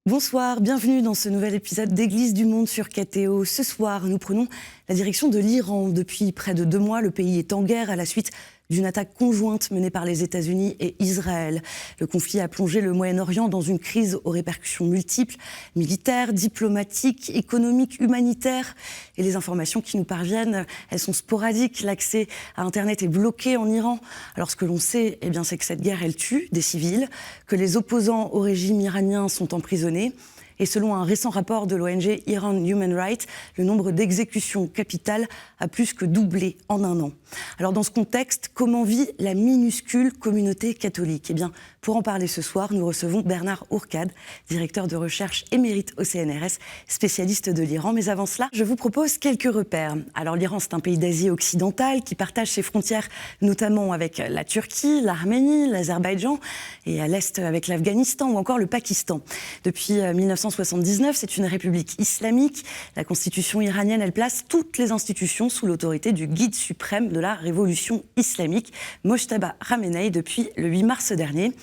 Bonsoir, bienvenue dans ce nouvel épisode d'Église du Monde sur KTO. Ce soir, nous prenons la direction de l'Iran. Depuis près de 2 mois, le pays est en guerre à la suite d'une attaque conjointe menée par les États-Unis et Israël. Le conflit a plongé le Moyen-Orient dans une crise aux répercussions multiples, militaires, diplomatiques, économiques, humanitaires. Et les informations qui nous parviennent, elles sont sporadiques. L'accès à Internet est bloqué en Iran. Alors ce que l'on sait, c'est que cette guerre, elle tue des civils, que les opposants au régime iranien sont emprisonnés. Et selon un récent rapport de l'ONG Iran Human Rights, le nombre d'exécutions capitales a plus que doublé en 1 an. Alors dans ce contexte, comment vit la minuscule communauté catholique ? Pour en parler ce soir, nous recevons Bernard Hourcade, directeur de recherche émérite au CNRS, spécialiste de l'Iran. Mais avant cela, je vous propose quelques repères. Alors l'Iran, c'est un pays d'Asie occidentale qui partage ses frontières notamment avec la Turquie, l'Arménie, l'Azerbaïdjan et à l'est avec l'Afghanistan ou encore le Pakistan. Depuis 1979, c'est une république islamique. La constitution iranienne, elle place toutes les institutions sous l'autorité du guide suprême de la révolution islamique, Mojtaba Khamenei, depuis le 8 mars dernier.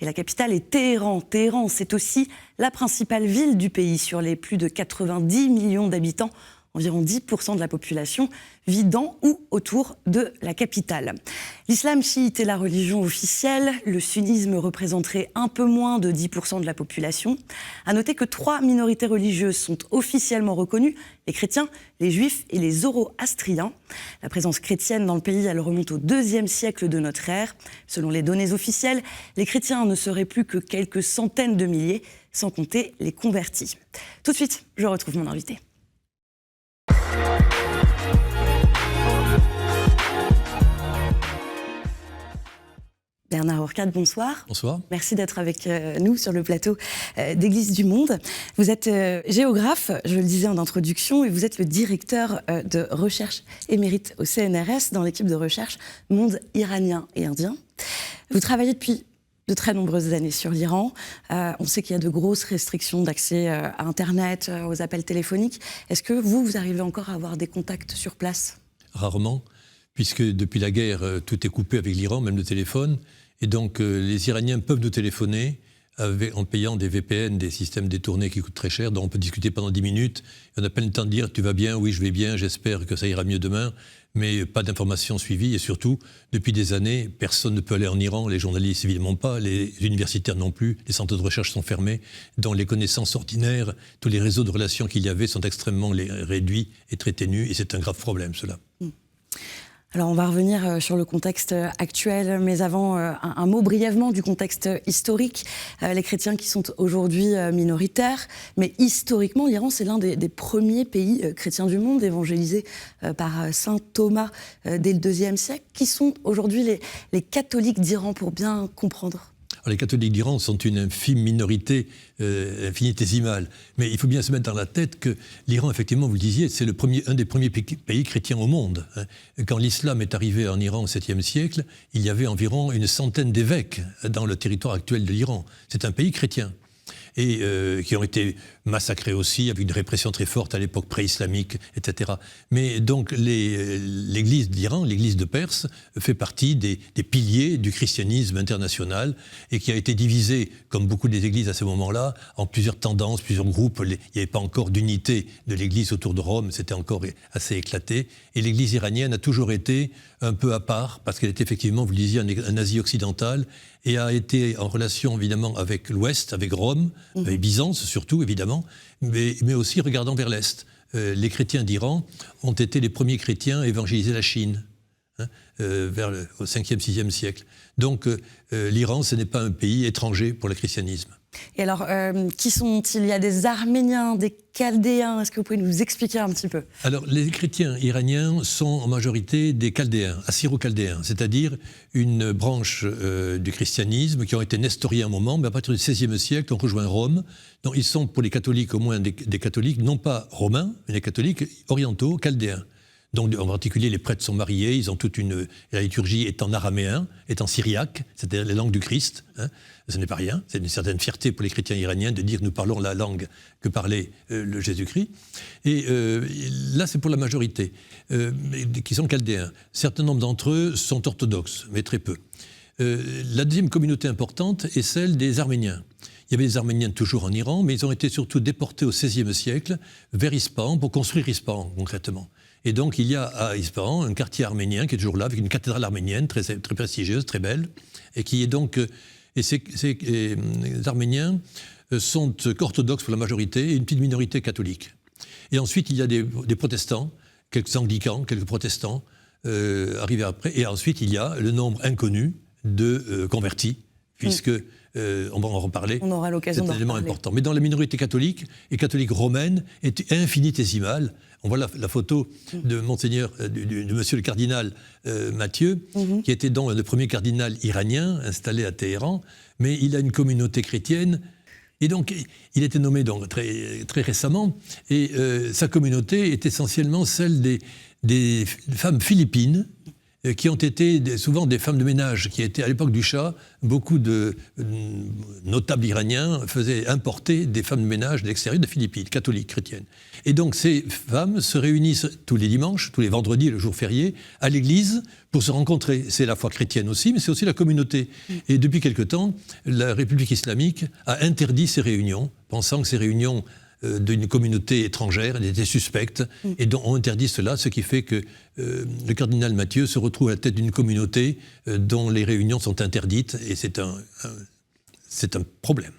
Et la capitale est Téhéran. Téhéran, c'est aussi la principale ville du pays. Sur les plus de 90 millions d'habitants, environ 10% de la population vit dans ou autour de la capitale. L'islam chiite est la religion officielle. Le sunnisme représenterait un peu moins de 10% de la population. À noter que 3 minorités religieuses sont officiellement reconnues, les chrétiens, les juifs et les zoroastriens. La présence chrétienne dans le pays, elle remonte au 2e siècle de notre ère. Selon les données officielles, les chrétiens ne seraient plus que quelques centaines de milliers, sans compter les convertis. Tout de suite, je retrouve mon invité. Bernard Hourcade, bonsoir. Bonsoir. Merci d'être avec nous sur le plateau d'Église du Monde. Vous êtes géographe, je le disais en introduction, et vous êtes le directeur de recherche émérite au CNRS dans l'équipe de recherche Monde iranien et indien. Vous travaillez depuis de très nombreuses années sur l'Iran. On sait qu'il y a de grosses restrictions d'accès à Internet, aux appels téléphoniques. Est-ce que vous arrivez encore à avoir des contacts sur place ? Rarement, puisque depuis la guerre, tout est coupé avec l'Iran, même le téléphone. Et donc, les Iraniens peuvent nous téléphoner en payant des VPN, des systèmes détournés qui coûtent très cher. Donc, on peut discuter pendant 10 minutes. Et on a peine le temps de dire « tu vas bien, oui, je vais bien, j'espère que ça ira mieux demain ». Mais pas d'informations suivies. Et surtout, depuis des années, personne ne peut aller en Iran. Les journalistes, évidemment pas. Les universitaires non plus. Les centres de recherche sont fermés. Donc, les connaissances ordinaires, tous les réseaux de relations qu'il y avait sont extrêmement réduits et très ténus. Et c'est un grave problème, cela. Alors on va revenir sur le contexte actuel, mais avant un mot brièvement du contexte historique. Les chrétiens qui sont aujourd'hui minoritaires, mais historiquement l'Iran c'est l'un des premiers pays chrétiens du monde, évangélisés par saint Thomas dès le IIe siècle. Qui sont aujourd'hui les catholiques d'Iran pour bien comprendre ? Alors, les catholiques d'Iran sont une infime minorité infinitésimale. Mais il faut bien se mettre dans la tête que l'Iran, effectivement, vous le disiez, c'est un des premiers pays chrétiens au monde. Quand l'islam est arrivé en Iran au 7e siècle, il y avait environ une centaine d'évêques dans le territoire actuel de l'Iran. C'est un pays chrétien. Et qui ont été massacrés aussi, avec une répression très forte à l'époque pré-islamique, etc. Mais donc l'Église d'Iran, l'Église de Perse, fait partie des piliers du christianisme international et qui a été divisée, comme beaucoup des églises à ce moment-là, en plusieurs tendances, plusieurs groupes. Il n'y avait pas encore d'unité de l'Église autour de Rome, c'était encore assez éclaté. Et l'Église iranienne a toujours été un peu à part, parce qu'elle est effectivement, vous le disiez, en Asie occidentale, et a été en relation évidemment avec l'Ouest, avec Rome, avec Byzance surtout évidemment, mais aussi regardant vers l'Est. Les chrétiens d'Iran ont été les premiers chrétiens à évangéliser la Chine, au 5e, 6e siècle. Donc l'Iran, ce n'est pas un pays étranger pour le christianisme. Et alors, qui sont-ils ? Il y a des Arméniens, des Chaldéens. Est-ce que vous pouvez nous expliquer un petit peu ? Alors, les chrétiens iraniens sont en majorité des Chaldéens, assyro-chaldéens, c'est-à-dire une branche du christianisme qui ont été nestoriens à un moment, mais à partir du XVIe siècle, ont rejoint Rome. Donc, ils sont, pour les catholiques, au moins des catholiques, non pas romains, mais des catholiques orientaux, chaldéens. Donc, en particulier, les prêtres sont mariés, ils ont la liturgie est en araméen, est en syriaque, c'est-à-dire les langues du Christ. Ce n'est pas rien, c'est une certaine fierté pour les chrétiens iraniens de dire que nous parlons la langue que parlait le Jésus-Christ. Et là, c'est pour la majorité, qui sont chaldéens. Un certain nombre d'entre eux sont orthodoxes, mais très peu. La deuxième communauté importante est celle des Arméniens. Il y avait des Arméniens toujours en Iran, mais ils ont été surtout déportés au XVIe siècle vers Ispahan pour construire Ispahan, concrètement. Et donc, il y a à Ispahan un quartier arménien qui est toujours là, avec une cathédrale arménienne très, très prestigieuse, très belle, et qui est donc... Et les Arméniens sont orthodoxes pour la majorité et une petite minorité catholique. Et ensuite, il y a des protestants, quelques anglicans, quelques protestants arrivés après. Et ensuite, il y a le nombre inconnu de convertis, puisque, on va en reparler, on aura l'occasion d'en c'est un élément reparler. important. Mais dans la minorité catholique, et catholique romaine, est infinitésimale. On voit la photo de Monseigneur, de Monsieur le cardinal Mathieu, qui était donc le premier cardinal iranien installé à Téhéran, mais il a une communauté chrétienne. Et donc, il a été nommé donc, très, très récemment, et sa communauté est essentiellement celle des femmes philippines, qui ont été souvent des femmes de ménage, qui étaient à l'époque du Shah, beaucoup de notables iraniens faisaient importer des femmes de ménage de l'extérieur des Philippines, catholiques, chrétiennes. Et donc ces femmes se réunissent tous les dimanches, tous les vendredis, le jour férié, à l'église pour se rencontrer. C'est la foi chrétienne aussi, mais c'est aussi la communauté. Et depuis quelque temps, la République islamique a interdit ces réunions, pensant que ces réunions d'une communauté étrangère, elle était suspecte, et donc on interdit cela, ce qui fait que le cardinal Mathieu se retrouve à la tête d'une communauté dont les réunions sont interdites, et c'est un problème.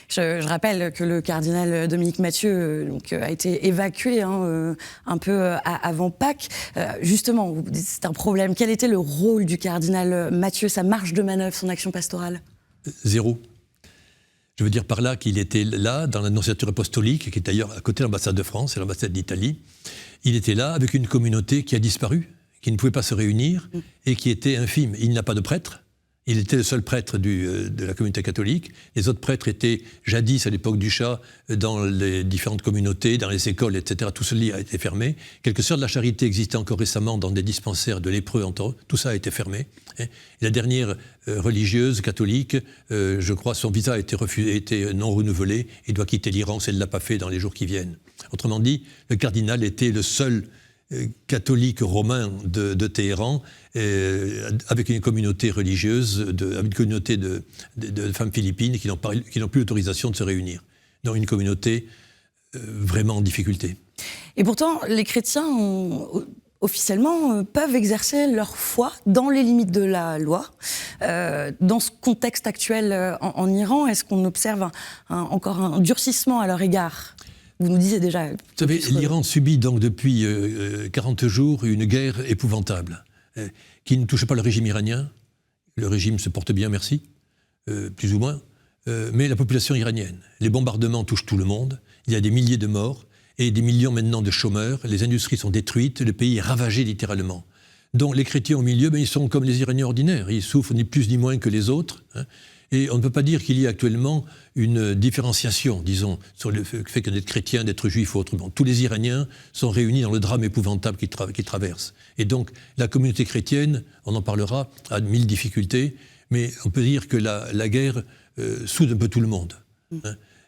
Je rappelle que le cardinal Dominique Mathieu a été évacué un peu avant Pâques. Justement, vous dites, c'est un problème. Quel était le rôle du cardinal Mathieu, sa marge de manœuvre, son action pastorale ? Zéro. Je veux dire par là qu'il était là, dans l'annonciature apostolique, qui est d'ailleurs à côté de l'ambassade de France et l'ambassade d'Italie. Il était là avec une communauté qui a disparu, qui ne pouvait pas se réunir et qui était infime. Il n'a pas de prêtre. Il était le seul prêtre de la communauté catholique. Les autres prêtres étaient jadis, à l'époque du Shah, dans les différentes communautés, dans les écoles, etc. Tout cela a été fermé. Quelques sœurs de la charité existaient encore récemment dans des dispensaires de lépreux. Tout ça a été fermé. Et la dernière religieuse catholique, je crois, son visa a été refusé, a été non renouvelé. Il doit quitter l'Iran si elle ne l'a pas fait dans les jours qui viennent. Autrement dit, le cardinal était le seul catholique romain de Téhéran, avec une communauté religieuse, avec une communauté de femmes philippines qui n'ont plus l'autorisation de se réunir. Donc une communauté vraiment en difficulté. Et pourtant, les chrétiens, officiellement, peuvent exercer leur foi dans les limites de la loi. Dans ce contexte actuel en Iran, est-ce qu'on observe encore un durcissement à leur égard ? Vous nous disiez déjà... Vous savez, l'Iran subit donc depuis 40 jours une guerre épouvantable qui ne touche pas le régime iranien. Le régime se porte bien, merci, plus ou moins, mais la population iranienne. Les bombardements touchent tout le monde, il y a des milliers de morts et des millions maintenant de chômeurs, les industries sont détruites, le pays est ravagé littéralement. Donc les chrétiens au milieu, ils sont comme les Iraniens ordinaires, ils souffrent ni plus ni moins que les autres, Et on ne peut pas dire qu'il y ait actuellement une différenciation, disons, sur le fait que d'être chrétien, d'être juif ou autrement. Tous les Iraniens sont réunis dans le drame épouvantable qu'ils traversent. Et donc, la communauté chrétienne, on en parlera, a 1000 difficultés, mais on peut dire que la guerre soude un peu tout le monde.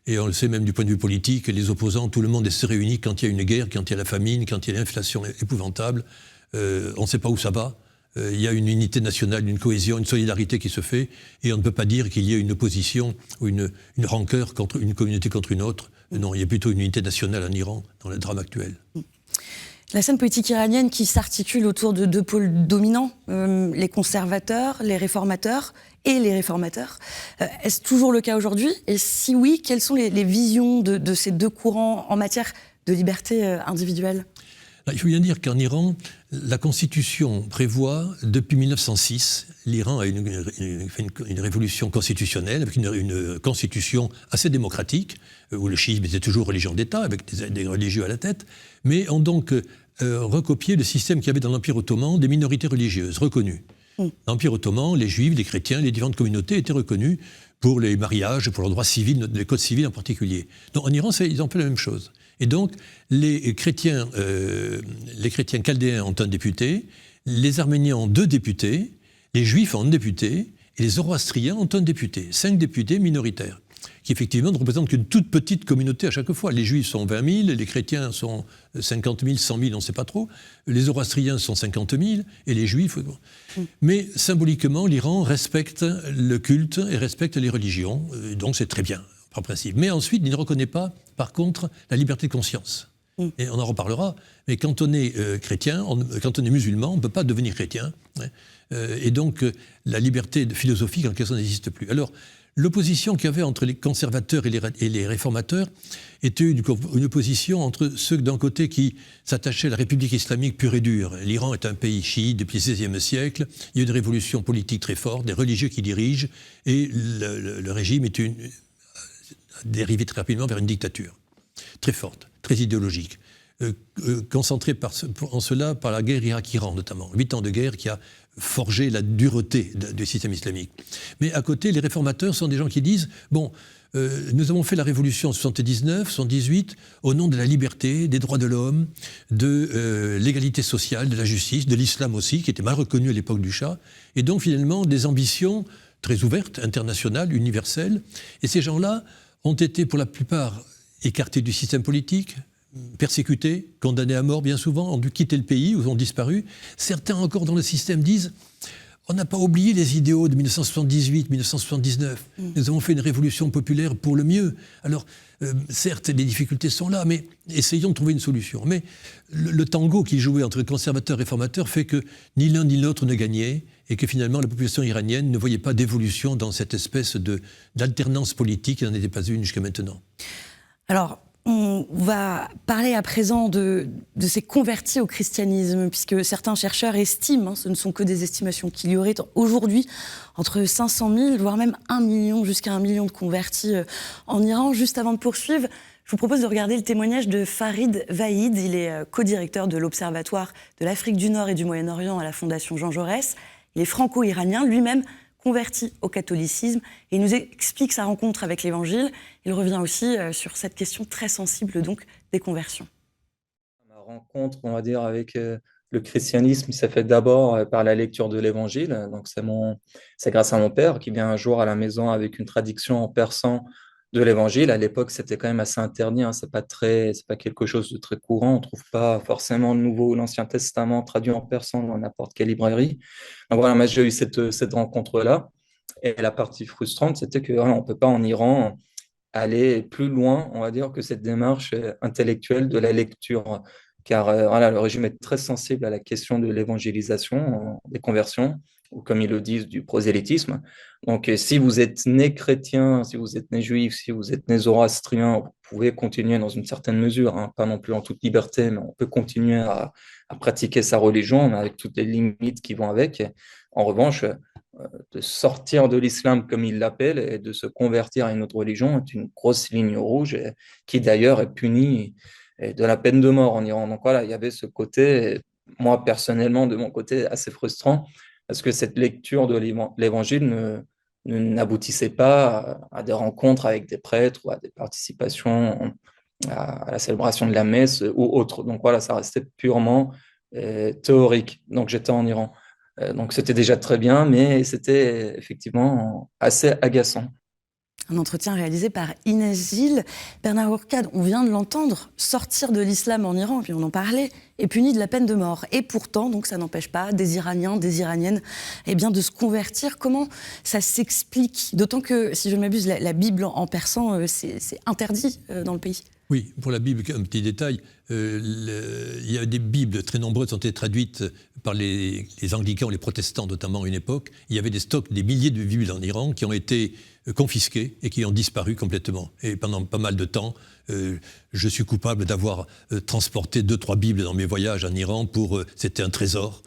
Et on le sait même du point de vue politique, les opposants, tout le monde se réunit quand il y a une guerre, quand il y a la famine, quand il y a l'inflation épouvantable. On ne sait pas où ça va. Il y a une unité nationale, une cohésion, une solidarité qui se fait, et on ne peut pas dire qu'il y ait une opposition ou une rancœur contre une communauté contre une autre. Non, il y a plutôt une unité nationale en Iran, dans le drame actuel. La scène politique iranienne qui s'articule autour de deux pôles dominants, les conservateurs, les réformateurs et les réformateurs. Est-ce toujours le cas aujourd'hui ? Et si oui, quelles sont les visions de ces deux courants en matière de liberté individuelle ? Il faut bien dire qu'en Iran, la Constitution prévoit, depuis 1906, l'Iran a fait une révolution constitutionnelle, avec une constitution assez démocratique, où le chiisme était toujours religion d'État, avec des religieux à la tête, mais ont donc recopié le système qu'il y avait dans l'Empire ottoman des minorités religieuses reconnues. L'Empire ottoman, les juifs, les chrétiens, les différentes communautés étaient reconnus pour les mariages, pour leurs droits civils, les codes civils en particulier. Donc en Iran, ils ont fait la même chose. Et donc, les chrétiens chaldéens ont un député, les Arméniens ont 2 députés, les Juifs ont un député, et les Zoroastriens ont un député, 5 députés minoritaires, qui effectivement ne représentent qu'une toute petite communauté à chaque fois. Les Juifs sont 20 000, les chrétiens sont 50 000, 100 000, on ne sait pas trop. Les Zoroastriens sont 50 000, et les Juifs... Mais symboliquement, l'Iran respecte le culte et respecte les religions, donc c'est très bien, par principe. Mais ensuite, il ne reconnaît pas, par contre, la liberté de conscience. Et on en reparlera, mais quand on est chrétien, quand on est musulman, on ne peut pas devenir chrétien. Et donc, la liberté philosophique, en quelque sorte, n'existe plus. Alors, l'opposition qu'il y avait entre les conservateurs et les réformateurs était une opposition entre ceux d'un côté qui s'attachaient à la République islamique pure et dure. L'Iran est un pays chiite depuis le XVIe siècle. Il y a eu une révolution politique très forte, des religieux qui dirigent, et le régime est dérivé très rapidement vers une dictature très forte, très idéologique, concentrée en cela par la guerre Irak-Iran notamment. 8 ans de guerre qui a forgé la dureté du système islamique. Mais à côté, les réformateurs sont des gens qui disent « Bon, nous avons fait la révolution en 79, 78, au nom de la liberté, des droits de l'homme, de l'égalité sociale, de la justice, de l'islam aussi, qui était mal reconnu à l'époque du Shah, et donc finalement des ambitions très ouvertes, internationales, universelles. Et ces gens-là ont été pour la plupart écartés du système politique, persécutés, condamnés à mort bien souvent, ont dû quitter le pays ou ont disparu. Certains encore dans le système disent « On n'a pas oublié les idéaux de 1978, 1979. Nous avons fait une révolution populaire pour le mieux. » Alors, certes, les difficultés sont là, mais essayons de trouver une solution. Mais le tango qui jouait entre conservateurs et réformateurs fait que ni l'un ni l'autre ne gagnait et que finalement la population iranienne ne voyait pas d'évolution dans cette espèce d'alternance politique qui n'en était pas une jusqu'à maintenant. Alors, on va parler à présent de ces convertis au christianisme, puisque certains chercheurs estiment, ce ne sont que des estimations, qu'il y aurait aujourd'hui entre 500 000, voire même 1 million, jusqu'à 1 million de convertis en Iran. Juste avant de poursuivre, je vous propose de regarder le témoignage de Farid Vahid. Il est co-directeur de l'Observatoire de l'Afrique du Nord et du Moyen-Orient à la Fondation Jean Jaurès. Il est franco-iranien, lui-même converti au catholicisme, et il nous explique sa rencontre avec l'Évangile. Il revient aussi sur cette question très sensible donc des conversions. Ma rencontre, on va dire, avec le christianisme, ça fait d'abord par la lecture de l'Évangile. Donc c'est grâce à mon père qui vient un jour à la maison avec une traduction en persan de l'Évangile. À l'époque, c'était quand même assez interdit, hein. C'est pas quelque chose de très courant. On trouve pas forcément le Nouveau ou l'Ancien Testament traduit en persan dans n'importe quelle librairie. Donc voilà, moi j'ai eu cette rencontre-là. Et la partie frustrante, c'était que voilà, on peut pas en Iran aller plus loin, on va dire, que cette démarche intellectuelle de la lecture. Car voilà, le régime est très sensible à la question de l'évangélisation, des conversions, ou comme ils le disent, du prosélytisme. Donc, si vous êtes né chrétien, si vous êtes né juif, si vous êtes né zoroastrien, vous pouvez continuer dans une certaine mesure, hein, pas non plus en toute liberté, mais on peut continuer à pratiquer sa religion, mais avec toutes les limites qui vont avec. En revanche, de sortir de l'islam comme ils l'appellent et de se convertir à une autre religion est une grosse ligne rouge qui d'ailleurs est punie de la peine de mort en Iran. Donc voilà, il y avait ce côté, moi personnellement, de mon côté, assez frustrant, parce que cette lecture de l'Évangile n'aboutissait pas à des rencontres avec des prêtres ou à des participations à la célébration de la messe ou autre. Donc voilà, ça restait purement théorique. Donc j'étais en Iran. Donc c'était déjà très bien, mais c'était effectivement assez agaçant. Un entretien réalisé par Inès Gilles. Bernard Hourcade, on vient de l'entendre, sortir de l'islam en Iran, puis on en parlait, est puni de la peine de mort. Et pourtant, donc, ça n'empêche pas des Iraniens, des Iraniennes de se convertir. Comment ça s'explique? D'autant que, si je ne m'abuse, la Bible en persan, c'est interdit dans le pays. Oui, pour la Bible, un petit détail, il y a des Bibles très nombreuses qui ont été traduites par les anglicans, les protestants notamment à une époque. Il y avait des stocks, des milliers de Bibles en Iran qui ont été confisqués et qui ont disparu complètement. Et pendant pas mal de temps, je suis coupable d'avoir transporté 2-3 Bibles dans mes voyages en Iran c'était un trésor.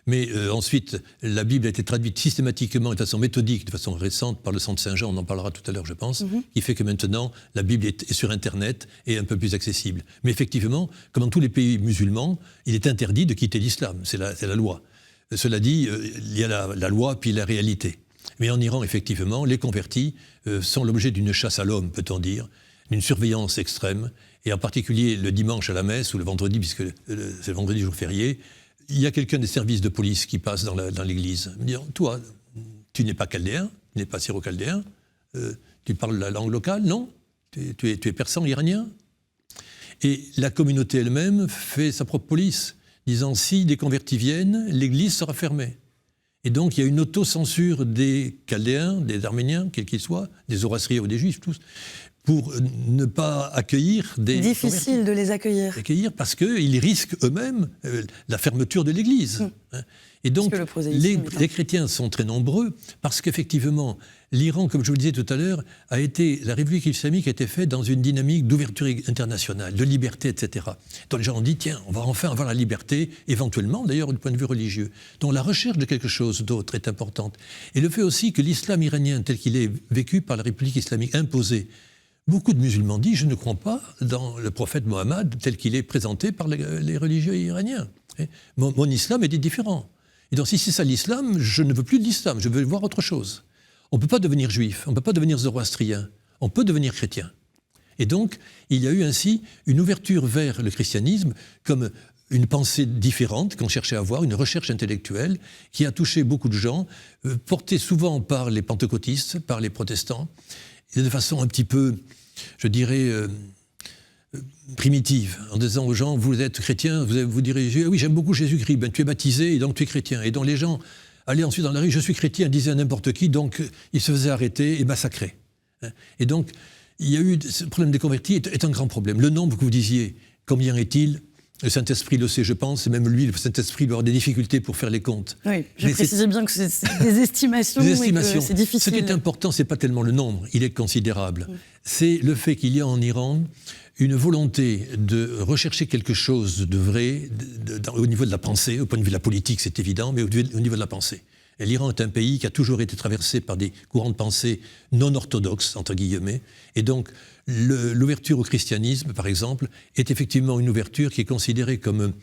Mais ensuite, la Bible a été traduite systématiquement, de façon méthodique, de façon récente, par le Centre Saint-Jean, on en parlera tout à l'heure, je pense, qui fait que maintenant, la Bible est sur Internet et un peu plus accessible. Mais effectivement, comme dans tous les pays musulmans, il est interdit de quitter l'islam, c'est la loi. Cela dit, il y a la loi puis la réalité. Mais en Iran, effectivement, les convertis sont l'objet d'une chasse à l'homme, peut-on dire, d'une surveillance extrême, et en particulier le dimanche à la messe ou le vendredi, puisque c'est le vendredi jour férié, il y a quelqu'un des services de police qui passe dans l'église, me disant « Toi, tu n'es pas chaldéen, tu n'es pas syro-chaldéen, Tu parles la langue locale? Non. Tu es persan iranien? Et la communauté elle-même fait sa propre police, disant si des convertis viennent, l'église sera fermée. Et donc il y a une autocensure des Chaldéens, des Arméniens, quels qu'ils soient, des Zoroastriens ou des Juifs, tous, pour ne pas accueillir des difficile de les accueillir. Parce qu'ils risquent eux-mêmes la fermeture de l'église. Et donc les chrétiens sont très nombreux parce qu'effectivement, l'Iran, comme je vous le disais tout à l'heure, la République islamique a été faite dans une dynamique d'ouverture internationale, de liberté, etc. Donc les gens ont dit, tiens, on va enfin avoir la liberté, éventuellement, d'ailleurs, du point de vue religieux. Donc la recherche de quelque chose d'autre est importante. Et le fait aussi que l'islam iranien, tel qu'il est vécu par la République islamique imposée, beaucoup de musulmans disent, je ne crois pas dans le prophète Mohammed tel qu'il est présenté par les religieux iraniens. Mon islam est différent. Et donc si c'est ça l'islam, je ne veux plus de l'islam, je veux voir autre chose. On ne peut pas devenir juif, on ne peut pas devenir zoroastrien, on peut devenir chrétien. Et donc, il y a eu ainsi une ouverture vers le christianisme comme une pensée différente qu'on cherchait à avoir, une recherche intellectuelle qui a touché beaucoup de gens, portée souvent par les pentecôtistes, par les protestants, et de façon un petit peu, je dirais, primitive, en disant aux gens, vous êtes chrétien, vous direz, oui, j'aime beaucoup Jésus-Christ, ben, tu es baptisé et donc tu es chrétien. Et donc les gens allaient ensuite dans la rue, je suis chrétien, disaient à n'importe qui, donc ils se faisaient arrêter et massacrer. Et donc, il y a eu, ce problème des convertis est un grand problème. Le nombre que vous disiez, combien est-il ? Le Saint-Esprit le sait, je pense, et même lui, le Saint-Esprit doit avoir des difficultés pour faire les comptes. Oui, je précisais bien que c'est des estimations, et que c'est difficile. Ce qui est important, ce n'est pas tellement le nombre, il est considérable. C'est le fait qu'il y a en Iran une volonté de rechercher quelque chose de vrai au niveau de la pensée, au point de vue de la politique, c'est évident, mais au niveau de la pensée. Et l'Iran est un pays qui a toujours été traversé par des courants de pensée non orthodoxes, entre guillemets, et donc l'ouverture au christianisme, par exemple, est effectivement une ouverture qui est considérée comme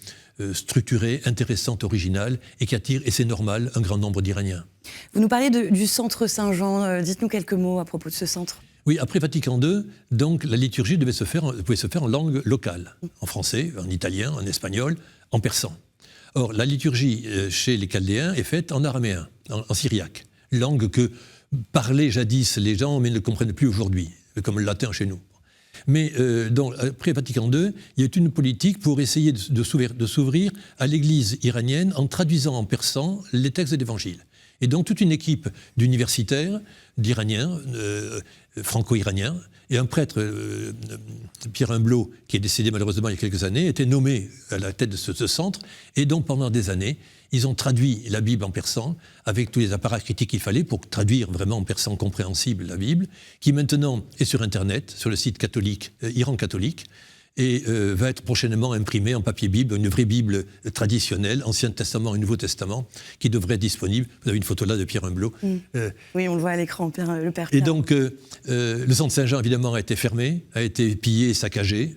structurée, intéressante, originale, et qui attire, et c'est normal, un grand nombre d'Iraniens. Vous nous parlez du centre Saint-Jean, dites-nous quelques mots à propos de ce centre. Oui, après Vatican II, donc la liturgie pouvait se faire en langue locale, en français, en italien, en espagnol, en persan. Or, la liturgie chez les Chaldéens est faite en araméen, en syriaque, langue que parlaient jadis les gens, mais ne comprennent plus aujourd'hui, comme le latin chez nous. Mais donc, après Vatican II, il y a eu une politique pour essayer de s'ouvrir à l'Église iranienne en traduisant en persan les textes de l'Évangile. Et donc toute une équipe d'universitaires, d'Iraniens, franco-iraniens, et un prêtre, Pierre Humblot, qui est décédé malheureusement il y a quelques années, était nommé à la tête de ce centre. Et donc pendant des années, ils ont traduit la Bible en persan, avec tous les appareils critiques qu'il fallait pour traduire vraiment en persan compréhensible la Bible, qui maintenant est sur Internet, sur le site catholique, Iran catholique, et va être prochainement imprimée en papier Bible, une vraie Bible traditionnelle, Ancien Testament et Nouveau Testament, qui devrait être disponible. Vous avez une photo là de Pierre Humblot. Oui, on le voit à l'écran, le Père Pierre. Et donc, le centre Saint-Jean, évidemment, a été fermé, a été pillé et saccagé,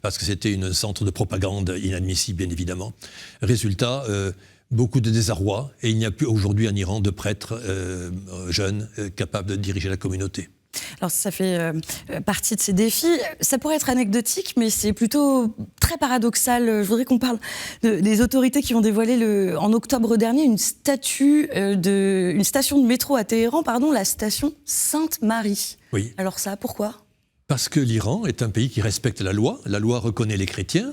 parce que c'était un centre de propagande inadmissible, bien évidemment. Résultat, beaucoup de désarroi, et il n'y a plus aujourd'hui en Iran de prêtres jeunes capables de diriger la communauté. Alors ça fait partie de ces défis. Ça pourrait être anecdotique, mais c'est plutôt très paradoxal. Je voudrais qu'on parle des autorités qui ont dévoilé en octobre dernier une station de métro à Téhéran, la station Sainte-Marie. Oui. Alors ça, pourquoi ? Parce que l'Iran est un pays qui respecte la loi reconnaît les chrétiens.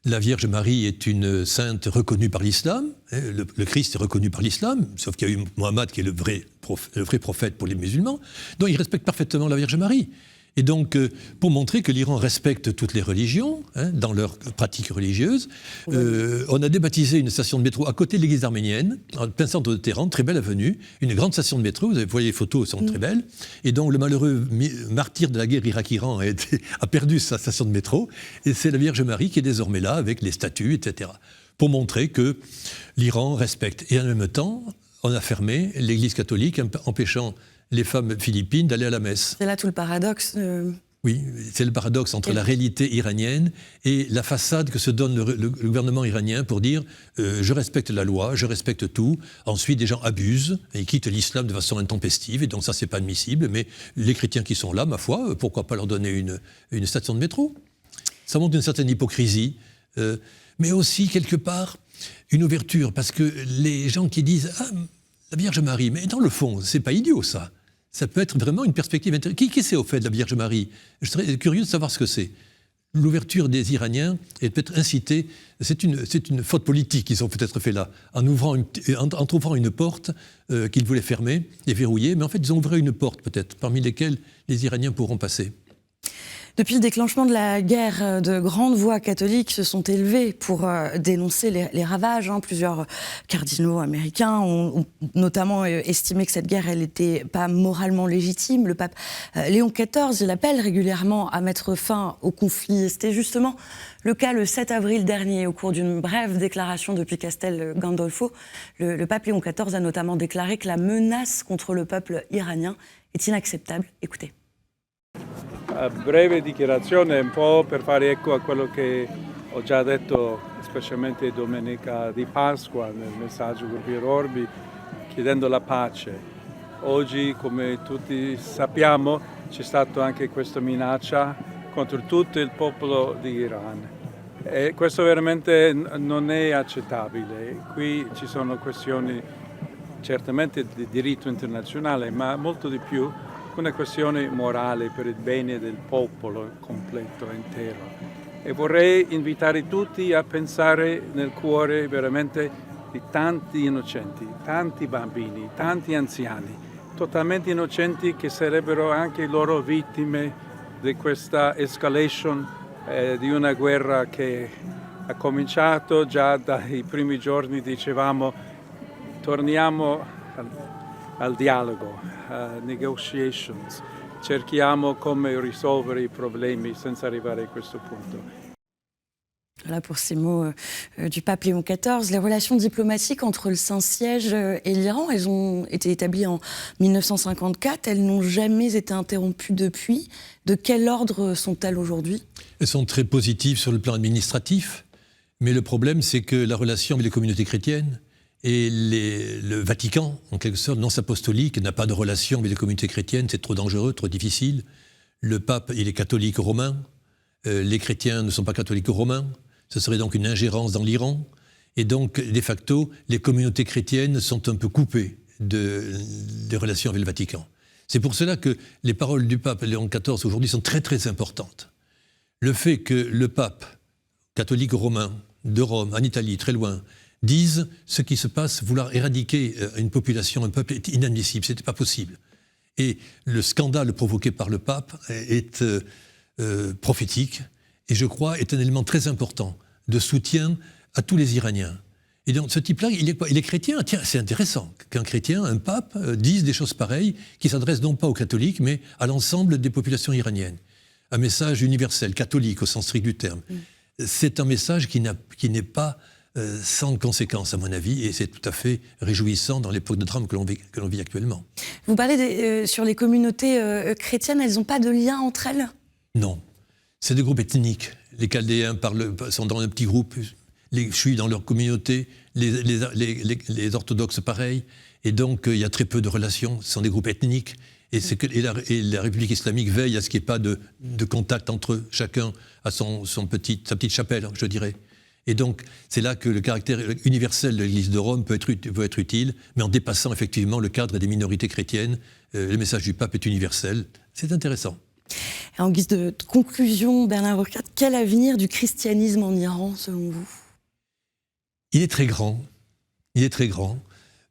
La Vierge Marie est une sainte reconnue par l'islam. Le Christ est reconnu par l'islam, sauf qu'il y a eu Mohammed qui est le vrai prophète pour les musulmans. Donc il respecte parfaitement la Vierge Marie. Et donc, pour montrer que l'Iran respecte toutes les religions, dans leurs pratiques religieuses, on a débaptisé une station de métro à côté de l'église arménienne, en plein centre de Téhéran, très belle avenue, une grande station de métro, vous voyez les photos, elles sont très belles, et donc le malheureux martyr de la guerre Irak-Iran a perdu sa station de métro, et c'est la Vierge Marie qui est désormais là, avec les statues, etc., pour montrer que l'Iran respecte. Et en même temps, on a fermé l'église catholique, empêchant les femmes philippines d'aller à la messe. C'est là tout le paradoxe. Oui, c'est le paradoxe entre la réalité iranienne et la façade que se donne le gouvernement iranien pour dire je respecte la loi, je respecte tout. Ensuite, des gens abusent et quittent l'islam de façon intempestive, et donc ça, c'est pas admissible. Mais les chrétiens qui sont là, ma foi, pourquoi pas leur donner une station de métro ? Ça montre une certaine hypocrisie, mais aussi, quelque part, une ouverture, parce que les gens qui disent « Ah, la Vierge Marie », mais dans le fond, c'est pas idiot, ça. Ça peut être vraiment une perspective intéressante. Qui c'est au fait de la Vierge Marie? Je serais curieux de savoir ce que c'est. L'ouverture des Iraniens est peut-être incitée, c'est une faute politique qu'ils ont peut-être fait là, en trouvant une porte qu'ils voulaient fermer et verrouiller, mais en fait ils ont ouvert une porte peut-être, parmi lesquelles les Iraniens pourront passer. Depuis le déclenchement de la guerre, de grandes voix catholiques se sont élevées pour dénoncer les ravages. Plusieurs cardinaux américains ont notamment estimé que cette guerre, elle n'était pas moralement légitime. Le pape Léon XIV, il appelle régulièrement à mettre fin au conflit. C'était justement le cas le 7 avril dernier, au cours d'une brève déclaration depuis Castel Gandolfo. Le pape Léon XIV a notamment déclaré que la menace contre le peuple iranien est inacceptable. Écoutez. Breve dichiarazione un po' per fare eco a quello che ho già detto specialmente domenica di Pasqua nel messaggio con Piero Orbi chiedendo la pace. Oggi come tutti sappiamo c'è stata anche questa minaccia contro tutto il popolo di Iran e questo veramente non è accettabile. Qui ci sono questioni certamente di diritto internazionale ma molto di più una questione morale per il bene del popolo completo, intero. E vorrei invitare tutti a pensare nel cuore veramente di tanti innocenti, tanti bambini, tanti anziani, totalmente innocenti che sarebbero anche loro vittime di questa escalation di una guerra che ha cominciato già dai primi giorni, dicevamo, torniamo al dialogo, negotiations, cerchiamo come risolvere i problemi senza arrivare a questo punto. Voilà pour ces mots du pape Léon XIV. Les relations diplomatiques entre le Saint-Siège et l'Iran, elles ont été établies en 1954. Elles n'ont jamais été interrompues depuis. De quel ordre sont-elles aujourd'hui? Elles sont très positives sur le plan administratif, mais le problème c'est que la relation avec les communautés chrétiennes et le Vatican, en quelque sorte, non apostolique, n'a pas de relation avec les communautés chrétiennes, c'est trop dangereux, trop difficile. Le pape, il est catholique romain, les chrétiens ne sont pas catholiques romains, ce serait donc une ingérence dans l'Iran, et donc, de facto, les communautés chrétiennes sont un peu coupées des relations avec le Vatican. C'est pour cela que les paroles du pape Léon XIV aujourd'hui sont très très importantes. Le fait que le pape, catholique romain, de Rome, en Italie, très loin, disent ce qui se passe, vouloir éradiquer une population, un peuple, est inadmissible, ce n'était pas possible. Et le scandale provoqué par le pape est prophétique, et je crois est un élément très important de soutien à tous les Iraniens. Et donc ce type-là, il est chrétien. Tiens, c'est intéressant qu'un chrétien, un pape, dise des choses pareilles, qui s'adressent non pas aux catholiques, mais à l'ensemble des populations iraniennes. Un message universel, catholique au sens strict du terme. C'est un message qui n'est pas sans conséquences, à mon avis, et c'est tout à fait réjouissant dans l'époque de drame que l'on vit actuellement. Vous parlez sur les communautés chrétiennes, elles n'ont pas de lien entre elles? Non. C'est des groupes ethniques. Les Chaldéens sont dans un petit groupe, les Chuis dans leur communauté, les orthodoxes pareil, et donc il y a très peu de relations, ce sont des groupes ethniques, et la République islamique veille à ce qu'il n'y ait pas de contact entre eux, chacun à sa petite chapelle, je dirais. Et donc, c'est là que le caractère universel de l'Église de Rome peut être utile, mais en dépassant effectivement le cadre des minorités chrétiennes. Le message du pape est universel. C'est intéressant. En guise de conclusion, Bernard Urquhart, quel avenir du christianisme en Iran, selon vous? Il est très grand. Il est très grand.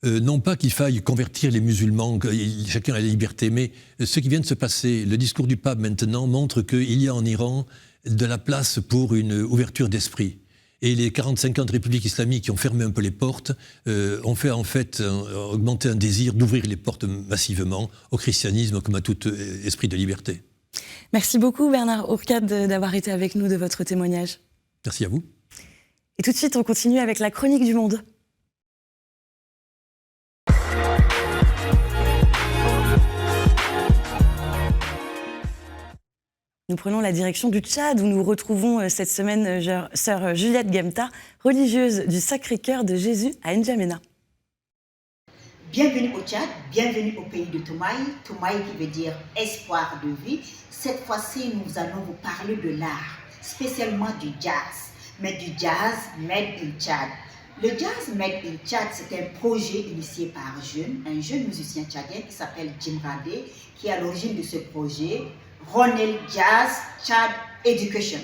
Non pas qu'il faille convertir les musulmans, chacun a la liberté, mais ce qui vient de se passer, le discours du pape maintenant montre qu'il y a en Iran de la place pour une ouverture d'esprit. Et les 40-50 républiques islamiques qui ont fermé un peu les portes ont fait en fait augmenter un désir d'ouvrir les portes massivement au christianisme comme à tout esprit de liberté. Merci beaucoup Bernard Urquhart d'avoir été avec nous, de votre témoignage. Merci à vous. Et tout de suite, on continue avec la chronique du monde. Nous prenons la direction du Tchad où nous retrouvons cette semaine sœur Juliette Gemta, religieuse du Sacré-Cœur de Jésus à N'Djamena. Bienvenue au Tchad, bienvenue au pays de Toumaï, Toumaï qui veut dire espoir de vie. Cette fois-ci, nous allons vous parler de l'art, spécialement du jazz, mais du jazz made in Tchad. Le Jazz Made in Tchad, c'est un projet initié par un jeune musicien tchadien qui s'appelle Jim Radé, qui est à l'origine de ce projet, Ronel Jazz Tchad Education.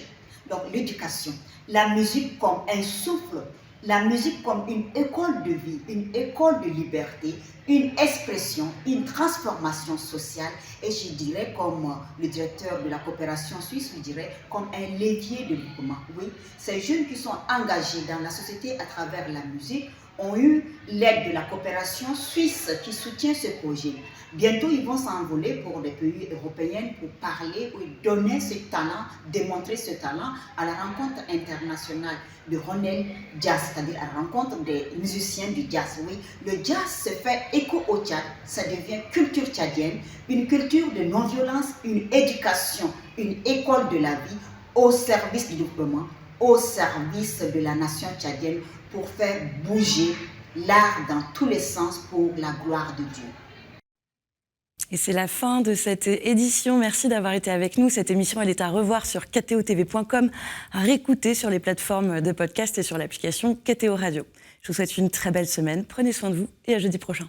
Donc l'éducation, la musique comme un souffle, la musique comme une école de vie, une école de liberté, une expression, une transformation sociale, et je dirais comme le directeur de la coopération suisse, je dirais comme un levier de développement. Oui, ces jeunes qui sont engagés dans la société à travers la musique ont eu l'aide de la coopération suisse qui soutient ce projet. Bientôt, ils vont s'envoler pour les pays européens pour parler ou donner ce talent, démontrer ce talent à la rencontre internationale de Ronel Jazz, c'est-à-dire à la rencontre des musiciens du jazz. Oui, le jazz se fait écho au Tchad, ça devient culture tchadienne, une culture de non-violence, une éducation, une école de la vie au service du développement, au service de la nation tchadienne pour faire bouger l'art dans tous les sens pour la gloire de Dieu. Et c'est la fin de cette édition. Merci d'avoir été avec nous. Cette émission, elle est à revoir sur ktotv.com, à réécouter sur les plateformes de podcast et sur l'application KTO Radio. Je vous souhaite une très belle semaine. Prenez soin de vous et à jeudi prochain.